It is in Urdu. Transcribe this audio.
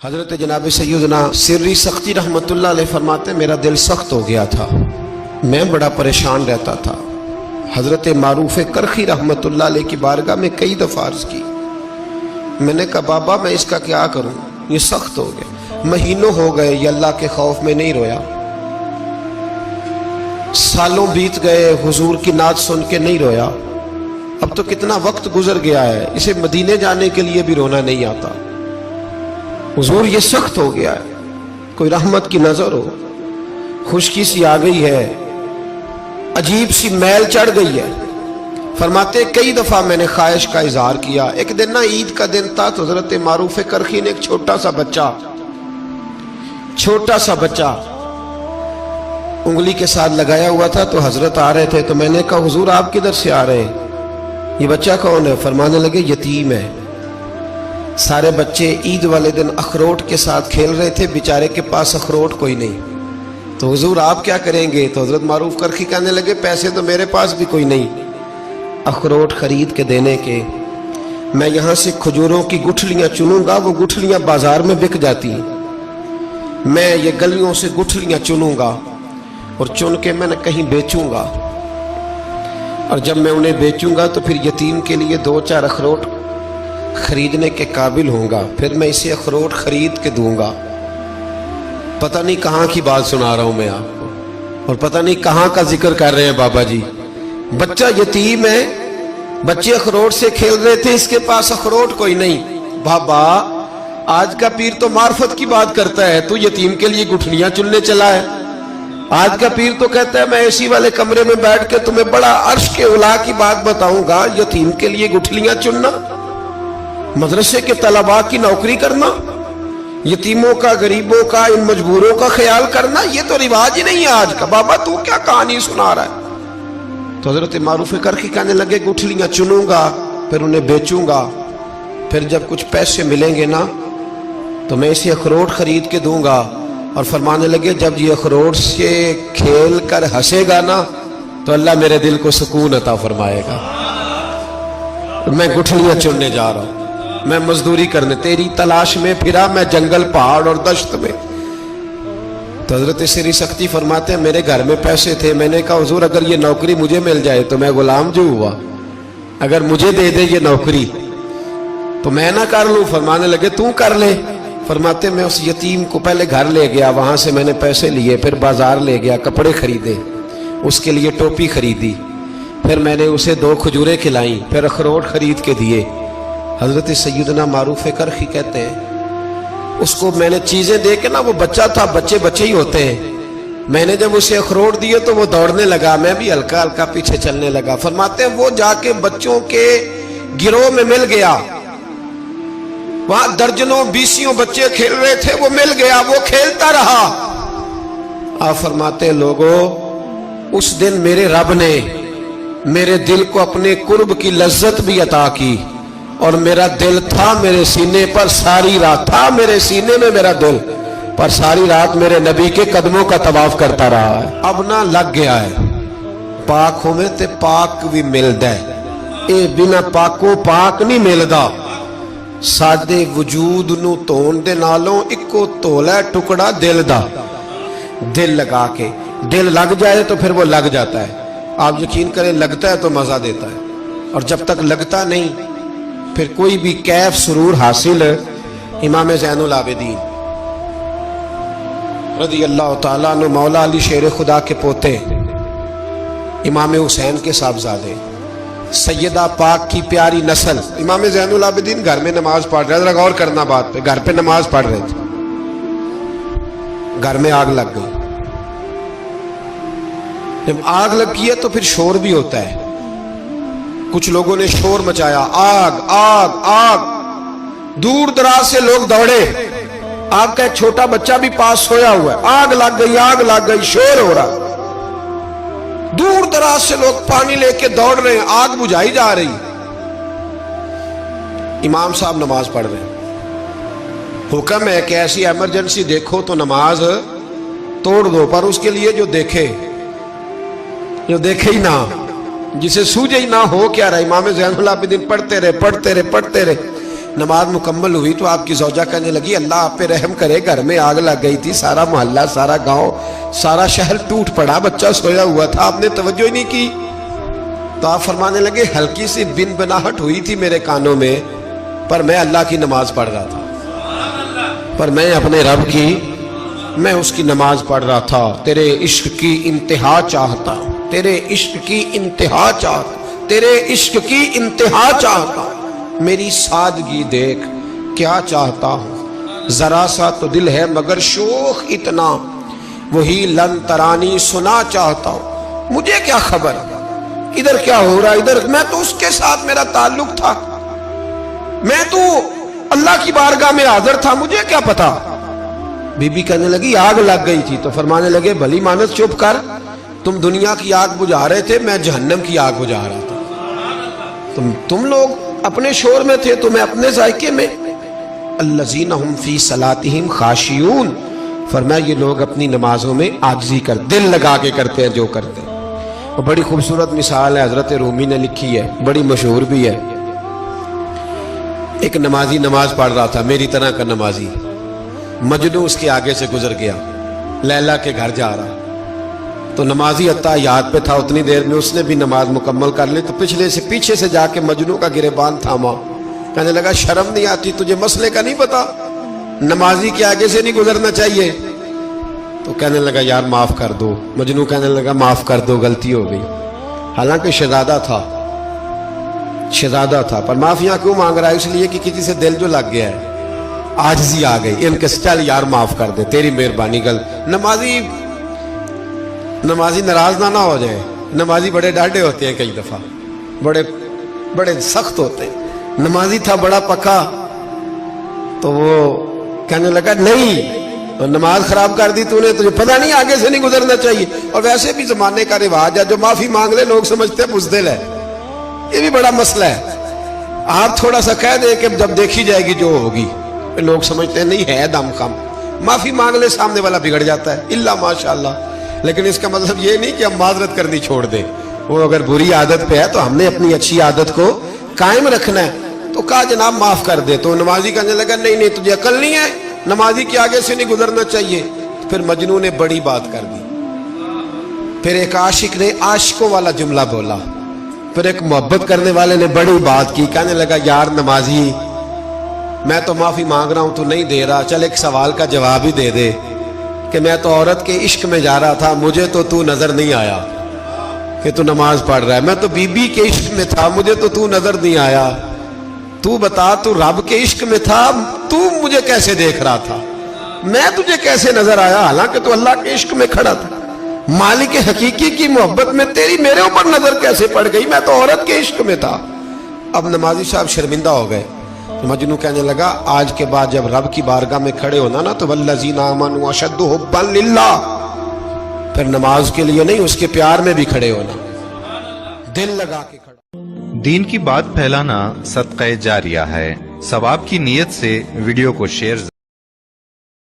حضرت جناب سیدنا سری سختی رحمتullah علیہ فرماتے میرا دل سخت ہو گیا تھا، میں بڑا پریشان رہتا تھا۔ حضرت معروف کرخی رحمتullah علیہ کی بارگاہ میں کئی دفعہ عرض کی، میں نے کہا بابا میں اس کا کیا کروں، یہ سخت ہو گیا، مہینوں ہو گئے یہ اللہ کے خوف میں نہیں رویا، سالوں بیت گئے حضور کی نعت سن کے نہیں رویا، اب تو کتنا وقت گزر گیا ہے، اسے مدینے جانے کے لیے بھی رونا نہیں آتا، حضور یہ سخت ہو گیا ہے، کوئی رحمت کی نظر ہو، خشکی سی آ گئی ہے، عجیب سی میل چڑھ گئی ہے۔ فرماتے کئی دفعہ میں نے خواہش کا اظہار کیا۔ ایک دن نا عید کا دن تھا تو حضرت معروف کرخی نے ایک چھوٹا سا بچہ انگلی کے ساتھ لگایا ہوا تھا، تو حضرت آ رہے تھے، تو میں نے کہا حضور آپ کدھر سے آ رہے ہیں، یہ بچہ کون ہے؟ فرمانے لگے یتیم ہے۔ سارے بچے عید والے دن اخروٹ کے ساتھ کھیل رہے تھے، بیچارے کے پاس اخروٹ کوئی نہیں، تو حضور آپ کیا کریں گے؟ تو حضرت معروف کرخی کہنے لگے پیسے تو میرے پاس بھی کوئی نہیں اخروٹ خرید کے دینے کے، میں یہاں سے کھجوروں کی گٹھلیاں چنوں گا، وہ گٹھلیاں بازار میں بک جاتی ہیں، میں یہ گلیوں سے گٹھلیاں چنوں گا اور چن کے میں نے کہیں بیچوں گا، اور جب میں انہیں بیچوں گا تو پھر یتیم کے لیے 2-4 اخروٹ خریدنے کے قابل ہوں گا، پھر میں اسے اخروٹ خرید کے دوں گا۔ پتہ نہیں کہاں کی بات سنا رہا ہوں میں آپ کو، اور پتہ نہیں کہاں کا ذکر کر رہے ہیں بابا جی۔ بچہ یتیم ہے، بچے اخروٹ سے کھیل رہے تھے، اس کے پاس اخروٹ کوئی نہیں۔ بابا آج کا پیر تو معرفت کی بات کرتا ہے، تو یتیم کے لیے گٹھلیاں چننے چلا ہے۔ آج کا پیر تو کہتا ہے میں اے سی والے کمرے میں بیٹھ کے تمہیں بڑا عرش کے اعلیٰ کی بات بتاؤں گا، یتیم کے لیے گٹھلیاں چننا، مدرسے کے طلباء کی نوکری کرنا، یتیموں کا، غریبوں کا، ان مجبوروں کا خیال کرنا، یہ تو رواج ہی نہیں ہے آج کا۔ بابا تو کیا کہانی سنا رہا ہے؟ تو حضرت معروف کرخی کہنے لگے گٹھلیاں چنوں گا، پھر انہیں بیچوں گا، پھر جب کچھ پیسے ملیں گے نا تو میں اسے اخروٹ خرید کے دوں گا، اور فرمانے لگے جب یہ اخروٹ سے کھیل کر ہنسے گا نا تو اللہ میرے دل کو سکون عطا فرمائے گا۔ میں گٹھلیاں چننے جا رہا ہوں، میں مزدوری کرنے، تیری تلاش میں پھرا میں جنگل، پہاڑ اور دشت میں۔ تو حضرت سری سختی فرماتے ہیں میرے گھر میں پیسے تھے، میں نے کہا حضور اگر یہ نوکری مجھے مل جائے تو میں غلام جو ہوا، اگر مجھے دے دے یہ نوکری تو میں نہ کر لوں؟ فرمانے لگے تو کر لے۔ فرماتے میں اس یتیم کو پہلے گھر لے گیا، وہاں سے میں نے پیسے لیے، پھر بازار لے گیا، کپڑے خریدے، اس کے لیے ٹوپی خریدی، پھر میں نے اسے 2 کھجوریں کھلائیں، پھر اخروٹ خرید کے دیے۔ حضرت سیدنا معروف کرخی کہتے ہیں اس کو میں نے چیزیں دے کے نا، وہ بچہ تھا، بچے ہی ہوتے ہیں، میں نے جب اسے اخروٹ دیے تو وہ دوڑنے لگا، میں بھی ہلکا ہلکا پیچھے چلنے لگا۔ فرماتے ہیں وہ جا کے بچوں کے گروہ میں مل گیا، وہاں درجنوں 20 بچے کھیل رہے تھے، وہ مل گیا، وہ کھیلتا رہا۔ آپ فرماتے ہیں لوگوں اس دن میرے رب نے میرے دل کو اپنے قرب کی لذت بھی عطا کی، اور میرا دل تھا میرے سینے پر ساری رات، تھا میرے سینے میں میرا دل، پر ساری رات میرے نبی کے قدموں کا طواف کرتا رہا ہے۔ اب نہ لگ گیا ہے، پاک ہوئے تے پاک بھی ملدا ہے، اے بنا پاکوں پاک نہیں ملدا۔ سادے وجود نو تون دے نالوں اکو تولا ٹکڑا دل دا، دل لگا کے، دل لگ جائے تو پھر وہ لگ جاتا ہے۔ آپ یقین کریں لگتا ہے تو مزہ دیتا ہے، اور جب تک لگتا نہیں پھر کوئی بھی کیف سرور حاصل۔ امام زین العابدین رضی اللہ تعالیٰ عنہ مولا علی شیر خدا کے پوتے، امام حسین کے صاحبزادے، سیدہ پاک کی پیاری نسل، امام زین العابدین گھر میں نماز پڑھ رہے تھے، غور کرنا بات پہ، گھر پہ نماز پڑھ رہے تھے، گھر میں آگ لگ گئی۔ جب آگ لگی ہے تو پھر شور بھی ہوتا ہے، کچھ لوگوں نے شور مچایا، آگ آگ آگ، دور دراز سے لوگ دوڑے، آپ کا ایک چھوٹا بچہ بھی پاس سویا ہوا ہے، آگ لگ گئی، شور ہو رہا، دور دراز سے لوگ پانی لے کے دوڑ رہے ہیں، آگ بجھائی جا رہی، امام صاحب نماز پڑھ رہے ہیں، حکم ہے کہ ایسی ایمرجنسی دیکھو تو نماز توڑ دو، پر اس کے لیے جو دیکھے ہی نہ، جسے سوجے ہی نہ ہو کیا رہا۔ امام زین العابدین پڑھتے رہے، نماز مکمل ہوئی تو آپ کی زوجہ کہنے لگی اللہ آپ پہ رحم کرے، گھر میں آگ لگ گئی تھی، سارا محلہ، سارا گاؤں، سارا شہر ٹوٹ پڑا، بچہ سویا ہوا تھا، آپ نے توجہ ہی نہیں کی۔ تو آپ فرمانے لگے ہلکی سی بن بناہٹ ہوئی تھی میرے کانوں میں، پر میں اللہ کی نماز پڑھ رہا تھا، پر میں اپنے رب کی، میں اس کی نماز پڑھ رہا تھا، تیرے عشق کی انتہا چاہتا، تیرے عشق کی انتہا چاہتا، تیرے عشق کی انتہا چاہتا، میری سادگی دیکھ کیا چاہتا ہوں، ذرا سا تو دل ہے مگر شوخ اتنا، وہی لن ترانی سنا چاہتا ہوں، مجھے کیا خبر ادھر کیا ہو رہا، ادھر میں تو اس کے ساتھ میرا تعلق تھا، میں تو اللہ کی بارگاہ میں حاضر تھا، مجھے کیا پتا۔ بی بی کہنے لگی آگ لگ گئی تھی، تو فرمانے لگے بھلی مانس چپ کر، تم دنیا کی آگ بجھا رہے تھے، میں جہنم کی آگ بجھا رہا تھا، تم لوگ اپنے شور میں تھے تو میں اپنے ذائقے میں۔ الذین ہم فی صلاتہم خاشعون، فرمایا یہ لوگ اپنی نمازوں میں عاجزی کر دل لگا کے کرتے ہیں جو کرتے ہیں۔ اور بڑی خوبصورت مثال ہے حضرت رومی نے لکھی ہے، بڑی مشہور بھی ہے۔ ایک نمازی نماز پڑھ رہا تھا، میری طرح کا نمازی، مجنوں اس کے آگے سے گزر گیا، لیلا کے گھر جا رہا، تو نمازی اتحیات پہ تھا، اتنی دیر میں اس نے بھی نماز مکمل کر لی، تو پیچھے سے جا کے مجنوں کا گریبان تھاما، کہنے لگا شرم نہیں آتی تجھے، مسئلے کا نہیں پتا، نمازی کے آگے سے نہیں گزرنا چاہیے؟ تو کہنے لگا یار معاف کر دو، مجنوں کہنے لگا معاف کر دو، غلطی ہو گئی، حالانکہ شہزادہ تھا، پر معافیاں کیوں مانگ رہا ہے؟ اس لیے کہ کسی سے دل جو لگ گیا ہے، عاجزی آ گئی، ان کے چل یار معاف کر دے، تیری مہربانی، نمازی ناراض نہ ہو جائے، نمازی بڑے ڈاڈے ہوتے ہیں، کئی دفعہ بڑے سخت ہوتے ہیں، نمازی تھا بڑا پکا، تو وہ کہنے لگا نہیں، نماز خراب کر دی تو نے، تجھے پتہ نہیں آگے سے نہیں گزرنا چاہیے، اور ویسے بھی زمانے کا رواج ہے جو معافی مانگ لے لوگ سمجھتے ہیں بزدل ہے، یہ بھی بڑا مسئلہ ہے، آپ تھوڑا سا کہہ دیں کہ جب دیکھی جائے گی جو ہوگی، لوگ سمجھتے ہیں نہیں ہے دم خم، معافی مانگ لے سامنے والا بگڑ جاتا ہے، الا ماشاءاللہ، لیکن اس کا مطلب یہ نہیں کہ ہم معذرت کرنی چھوڑ دیں، وہ اگر بری عادت پہ ہے تو ہم نے اپنی اچھی عادت کو قائم رکھنا ہے، تو کہا جناب معاف کر دے، تو نمازی کہنے لگا نہیں تجھے عقل نہیں ہے، نمازی کے آگے سے نہیں گزرنا چاہیے، پھر مجنوں نے بڑی بات کر دی، پھر ایک عاشق نے عاشقوں والا جملہ بولا، پھر ایک محبت کرنے والے نے بڑی بات کی، کہنے لگا یار نمازی میں تو معافی مانگ رہا ہوں تو نہیں دے رہا، چل ایک سوال کا جواب ہی دے دے کہ میں تو عورت کے عشق میں جا رہا تھا، مجھے تو نظر نہیں آیا کہ تو نماز پڑھ رہا ہے، میں تو بی بی کے عشق میں تھا، مجھے تو نظر نہیں آیا، تو بتا تو رب کے عشق میں تھا، تو مجھے کیسے دیکھ رہا تھا، میں تجھے کیسے نظر آیا، حالانکہ تو اللہ کے عشق میں کھڑا تھا، مالک حقیقی کی محبت میں تیری میرے اوپر نظر کیسے پڑ گئی، میں تو عورت کے عشق میں تھا۔ اب نمازی صاحب شرمندہ ہو گئے، مجنوں کہنے لگا آج کے بعد جب رب کی بارگاہ میں کھڑے ہونا نا تو والذین آمنوا اشد حبا للہ، پھر نماز کے لیے نہیں اس کے پیار میں بھی کھڑے ہونا، دل لگا کے کھڑا۔ دین کی بات پھیلانا صدقہ جاریہ ہے، ثواب کی نیت سے ویڈیو کو شیئر